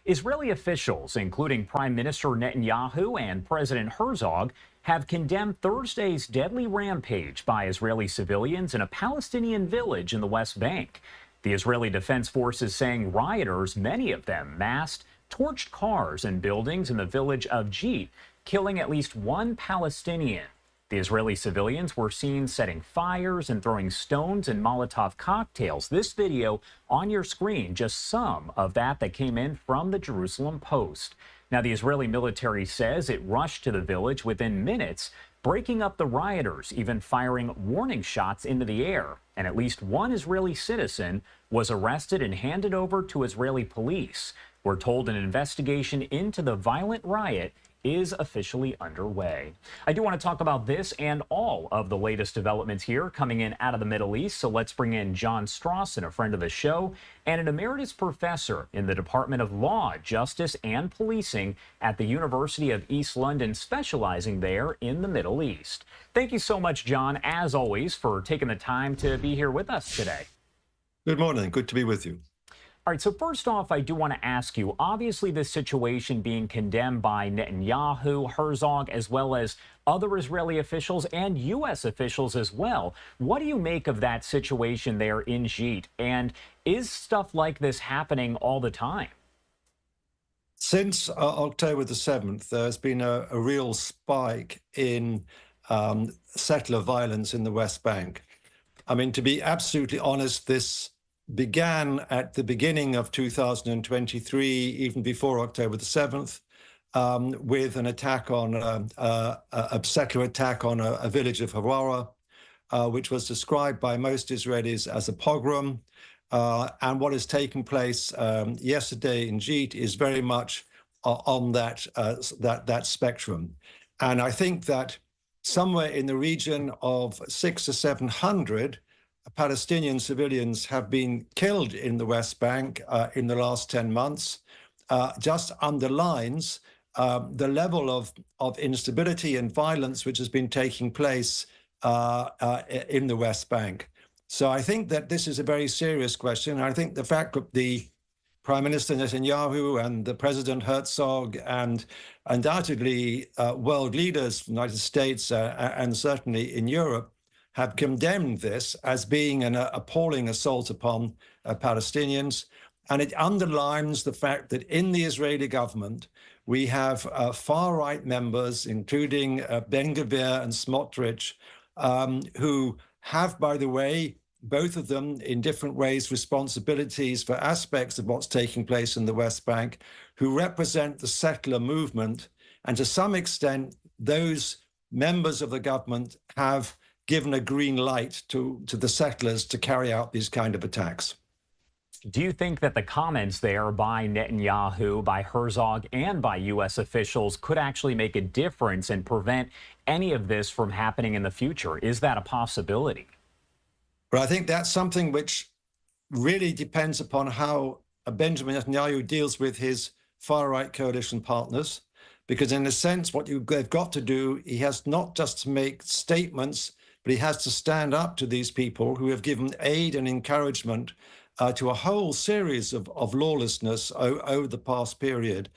Israeli officials, including Prime Minister Netanyahu and President Herzog, have condemned Thursday's deadly rampage by Israeli civilians in a Palestinian village in the West Bank. The Israeli Defense Forces saying rioters, many of them masked, torched cars and buildings in the village of Jit, killing at least one Palestinian. The Israeli civilians were seen setting fires and throwing stones and Molotov cocktails. This video on your screen, just some of that came in from the Jerusalem Post. Now, the Israeli military says it rushed to the village within minutes, breaking up the rioters, even firing warning shots into the air. And at least one Israeli citizen was arrested and handed over to Israeli police. We're told an investigation into the violent riot is officially underway. I do want to talk about this and all of the latest developments here coming in out of the Middle East. So let's bring in John Strawson, a friend of the show and an emeritus professor in the Department of Law, Justice and Policing at the University of East London, specializing there in the Middle East. Thank you so much, John, as always, for taking the time to be here with us today. Good morning. Good to be with you. All right, so first off, I do want to ask you, obviously this situation being condemned by Netanyahu, Herzog, as well as other Israeli officials and U.S. officials as well. What do you make of that situation there in Jit? And is stuff like this happening all the time? Since October the 7th, there's been a real spike in settler violence in the West Bank. I mean, to be absolutely honest, this began at the beginning of 2023, even before October the 7th, with an attack on a settler attack on a village of Hawara, which was described by most Israelis as a pogrom. And what has taken place yesterday in Jit is very much on that spectrum. And I think that somewhere in the region of 600 to 700 Palestinian civilians have been killed in the West Bank in the last 10 months, just underlines the level of instability and violence which has been taking place in the West Bank. So I think that this is a very serious question. I think the fact that the Prime Minister Netanyahu and the President Herzog and undoubtedly world leaders, United States and certainly in Europe, have condemned this as being an appalling assault upon Palestinians. And it underlines the fact that in the Israeli government, we have far-right members, including Ben-Gvir and Smotrich, who have, by the way, both of them in different ways, responsibilities for aspects of what's taking place in the West Bank, who represent the settler movement. And to some extent, those members of the government have given a green light to the settlers to carry out these kind of attacks. Do you think that the comments there by Netanyahu, by Herzog, and by U.S. officials could actually make a difference and prevent any of this from happening in the future? Is that a possibility? Well, I think that's something which really depends upon how Benjamin Netanyahu deals with his far-right coalition partners, because in a sense, what they've got to do, he has not just to make statements, but he has to stand up to these people who have given aid and encouragement to a whole series of lawlessness over the past period.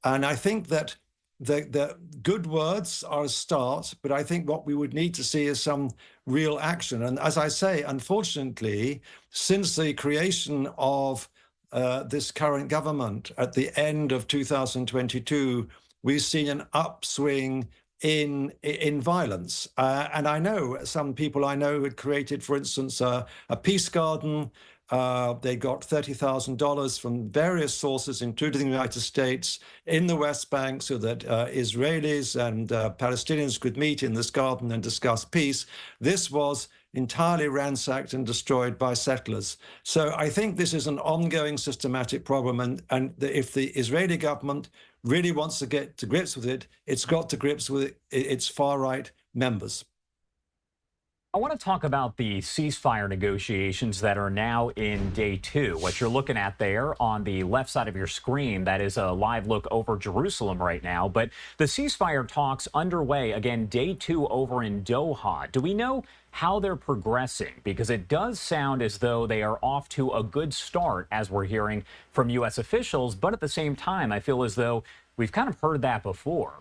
And I think that the good words are a start, but I think what we would need to see is some real action. And as I say, unfortunately, since the creation of this current government at the end of 2022, we've seen an upswing in violence. And I know some people I know had created, for instance, a peace garden. They got $30,000 from various sources, including the United States, in the West Bank so that Israelis and Palestinians could meet in this garden and discuss peace. This was entirely ransacked and destroyed by settlers. So I think this is an ongoing systematic problem. And if the Israeli government really wants to get to grips with it, it's got to grips with its far-right members. I want to talk about the ceasefire negotiations that are now in day two. What you're looking at there on the left side of your screen, that is a live look over Jerusalem right now. But the ceasefire talks underway again, day two over in Doha. Do we know how they're progressing? Because it does sound as though they are off to a good start, as we're hearing from U.S. officials. But at the same time, I feel as though we've kind of heard that before.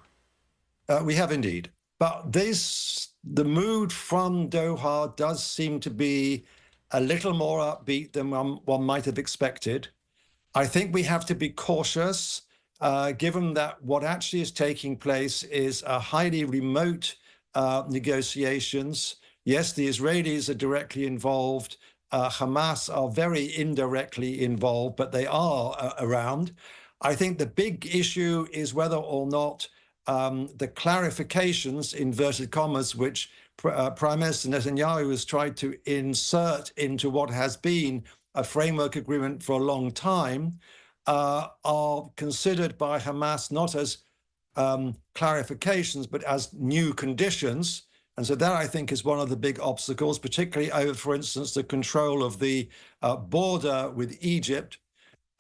We have indeed. But the mood from Doha does seem to be a little more upbeat than one might have expected. I think we have to be cautious, given that what actually is taking place is a highly remote negotiations. Yes, the Israelis are directly involved. Hamas are very indirectly involved, but they are around. I think the big issue is whether or not the clarifications, inverted commas, which Prime Minister Netanyahu has tried to insert into what has been a framework agreement for a long time, are considered by Hamas not as clarifications, but as new conditions. And so that, I think, is one of the big obstacles, particularly over, for instance, the control of the border with Egypt.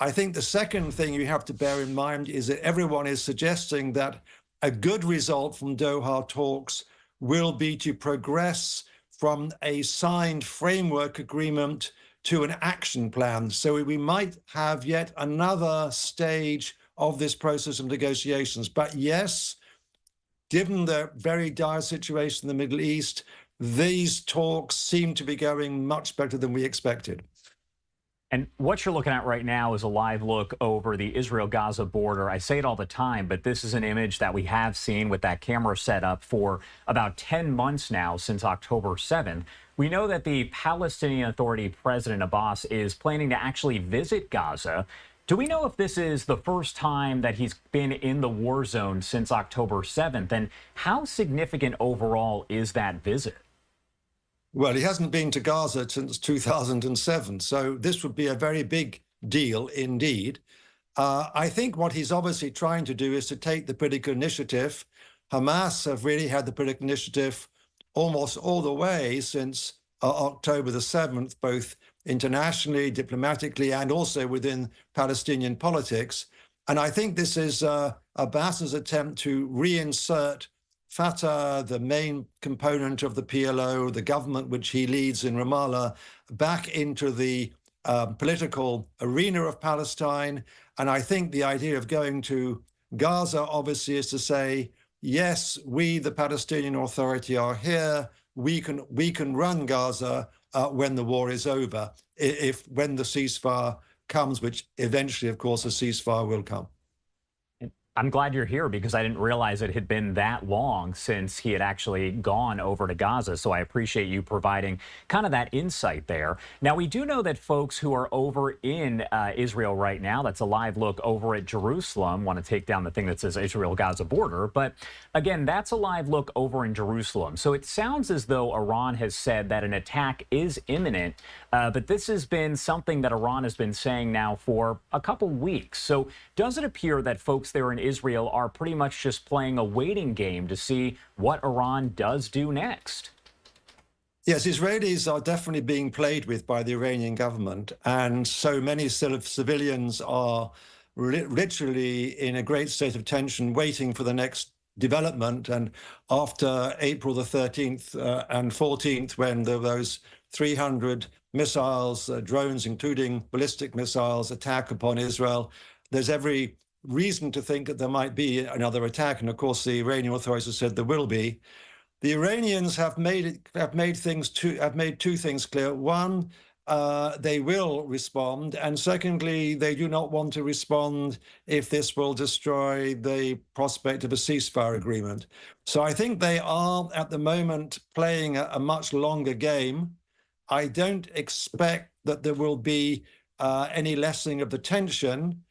I think the second thing you have to bear in mind is that everyone is suggesting that a good result from Doha talks will be to progress from a signed framework agreement to an action plan. So we might have yet another stage of this process of negotiations. But yes, given the very dire situation in the Middle East, these talks seem to be going much better than we expected. And what you're looking at right now is a live look over the Israel-Gaza border. I say it all the time, but this is an image that we have seen with that camera set up for about 10 months now, since October 7th. We know that the Palestinian Authority President Abbas is planning to actually visit Gaza. Do we know if this is the first time that he's been in the war zone since October 7th? And how significant overall is that visit? Well, he hasn't been to Gaza since 2007, so this would be a very big deal indeed. I think what he's obviously trying to do is to take the political initiative. Hamas have really had the political initiative almost all the way since October the 7th, both internationally, diplomatically, and also within Palestinian politics. And I think this is Abbas's attempt to reinsert Fatah, the main component of the PLO, the government which he leads in Ramallah, back into the political arena of Palestine. And I think the idea of going to Gaza, obviously, is to say, yes, we, the Palestinian Authority, are here. We can run Gaza when the war is over, when the ceasefire comes, which eventually, of course, a ceasefire will come. I'm glad you're here because I didn't realize it had been that long since he had actually gone over to Gaza. So I appreciate you providing kind of that insight there. Now, we do know that folks who are over in Israel right now, that's a live look over at Jerusalem, want to take down the thing that says Israel-Gaza border. But again, that's a live look over in Jerusalem. So it sounds as though Iran has said that an attack is imminent. But this has been something that Iran has been saying now for a couple weeks. So does it appear that folks there in Israel are pretty much just playing a waiting game to see what Iran does do next? Yes, Israelis are definitely being played with by the Iranian government. And so many civilians are literally in a great state of tension, waiting for the next development. And after April the 13th and 14th, when there were those 300 missiles, drones, including ballistic missiles, attack upon Israel, there's every reason to think that there might be another attack. And of course, the Iranian authorities said there will be. The Iranians have made two things clear. One, they will respond. And secondly, they do not want to respond if this will destroy the prospect of a ceasefire agreement. So I think they are at the moment playing a much longer game. I don't expect that there will be any lessening of the tension,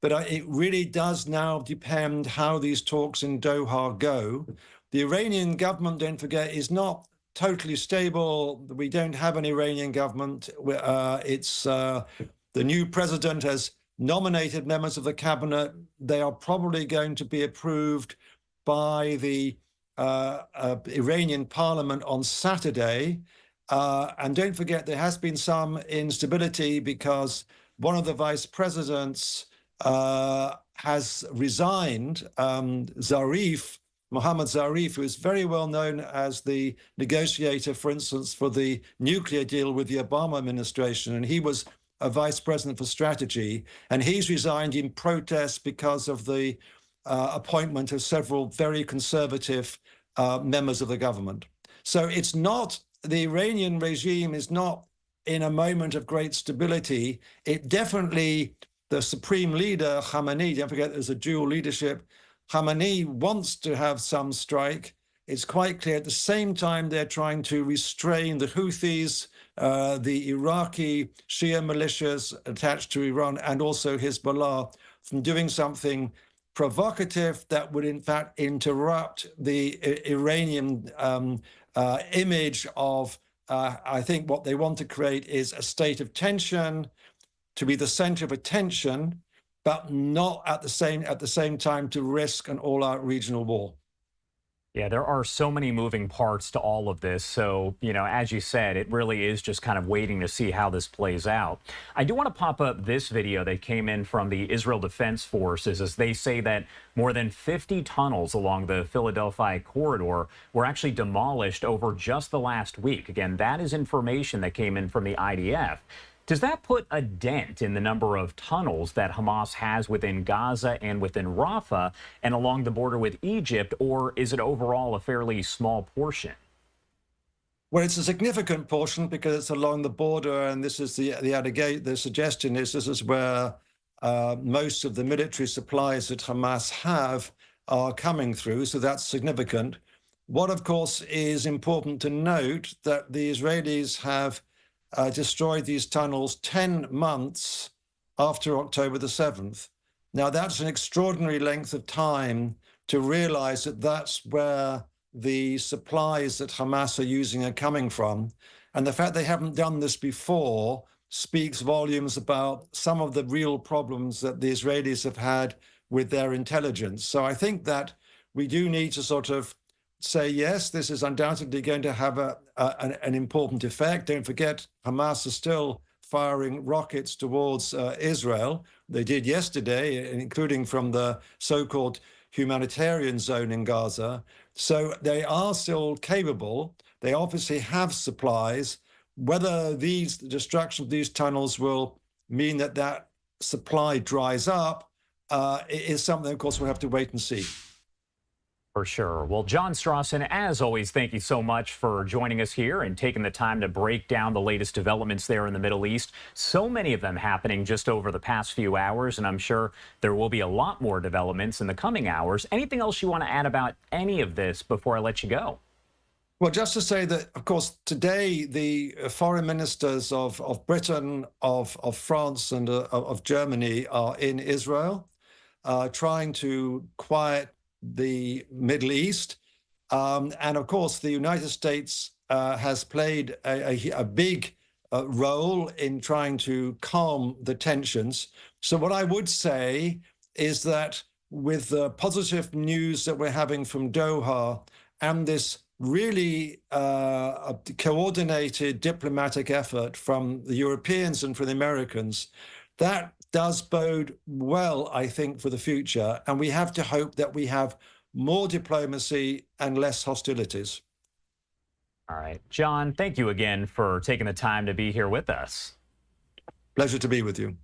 but it really does now depend how these talks in Doha go. The Iranian government, don't forget, is not totally stable. We don't have an Iranian government. The new president has nominated members of the cabinet. They are probably going to be approved by the Iranian parliament on Saturday. And don't forget, there has been some instability because one of the vice presidents has resigned, Mohammad Zarif, who is very well known as the negotiator, for instance, for the nuclear deal with the Obama administration. And he was a vice president for strategy. And he's resigned in protest because of the appointment of several very conservative members of the government. So it's not, the Iranian regime is not in a moment of great stability. It definitely, the supreme leader, Khamenei, don't forget there's a dual leadership, Khamenei wants to have some strike. It's quite clear. At the same time, they're trying to restrain the Houthis, the Iraqi Shia militias attached to Iran, and also Hezbollah from doing something provocative that would, in fact, interrupt the Iranian image of, I think what they want to create is a state of tension, to be the center of attention, but not at the same time to risk an all-out regional war. Yeah, there are so many moving parts to all of this. So, as you said, it really is just kind of waiting to see how this plays out. I do want to pop up this video that came in from the Israel Defense Forces as they say that more than 50 tunnels along the Philadelphia corridor were actually demolished over just the last week. Again, that is information that came in from the IDF. Does that put a dent in the number of tunnels that Hamas has within Gaza and within Rafah and along the border with Egypt, or is it overall a fairly small portion? Well, it's a significant portion because it's along the border, and this is the suggestion is this is where most of the military supplies that Hamas have are coming through, so that's significant. What, of course, is important to note that the Israelis have destroyed these tunnels 10 months after October the 7th. Now, that's an extraordinary length of time to realize that that's where the supplies that Hamas are using are coming from. And the fact they haven't done this before speaks volumes about some of the real problems that the Israelis have had with their intelligence. So I think that we do need to sort of say, yes, this is undoubtedly going to have an important effect. Don't forget, Hamas is still firing rockets towards Israel. They did yesterday, including from the so-called humanitarian zone in Gaza. So they are still capable. They obviously have supplies. Whether the destruction of these tunnels will mean that that supply dries up is something, of course, we'll have to wait and see. For sure. Well, John Strawson, as always, thank you so much for joining us here and taking the time to break down the latest developments there in the Middle East. So many of them happening just over the past few hours, and I'm sure there will be a lot more developments in the coming hours. Anything else you want to add about any of this before I let you go? Well, just to say that, of course, today the foreign ministers of Britain, of France, and of Germany are in Israel, trying to quiet the Middle East. And of course, the United States has played a big role in trying to calm the tensions. So what I would say is that with the positive news that we're having from Doha and this really coordinated diplomatic effort from the Europeans and from the Americans, that does bode well, I think, for the future. And we have to hope that we have more diplomacy and less hostilities. All right. John, thank you again for taking the time to be here with us. Pleasure to be with you.